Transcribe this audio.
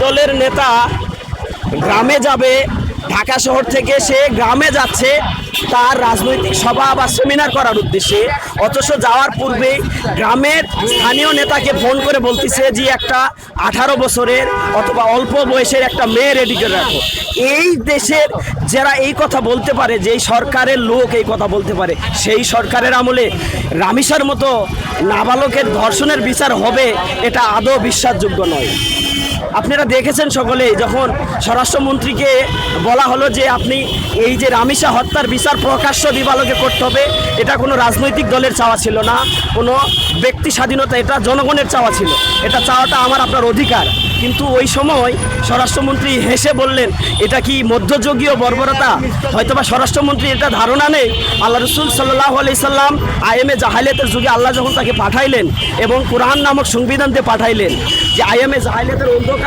দলের নেতা গ্রামে যাবে, ঢাকা শহর থেকে সে গ্রামে যাচ্ছে তার রাজনৈতিক সভা বা সেমিনার করার উদ্দেশ্যে, অথচ যাওয়ার পূর্বে গ্রামের স্থানীয় নেতাকে ফোন করে বলতেছে যে একটা 18 বছরের অথবা অল্প বয়সের একটা মেয়ে রেডি করে রাখো। এই দেশের যারা এই কথা বলতে পারে, যেই সরকারের লোক এই কথা বলতে পারে, সেই সরকারের আমলে রামিসার মতো নাবালকের ধর্ষণের বিচার হবে, এটা আদৌ বিশ্বাসযোগ্য নয়। আপনারা দেখেছেন সকলেই, যখন স্বরাষ্ট্রমন্ত্রীকে বলা হলো যে আপনি এই যে রামিসা হত্যার বিচার প্রকাশ্য দিবালোকে করতে হবে, এটা কোনো রাজনৈতিক দলের চাওয়া ছিল না, কোনো ব্যক্তি স্বাধীনতা, এটা জনগণের চাওয়া ছিল, এটা চাওয়াটা আমার আপনার অধিকার। কিন্তু ওই সময় স্বরাষ্ট্রমন্ত্রী হেসে বললেন এটা কি মধ্যযুগীয় বর্বরতা? হয়তোবা স্বরাষ্ট্রমন্ত্রী এটা ধারণা নেই আল্লাহ রসুল সাল্লাল্লাহু আলাইহি সাল্লাম আইএমএ জাহালিয়াতের যুগে আল্লাহ যখন তাকে পাঠাইলেন এবং কোরআন নামক সংবিধান দিয়ে পাঠাইলেন, যে আইএমএ জাহালিয়াতের অন্ধকার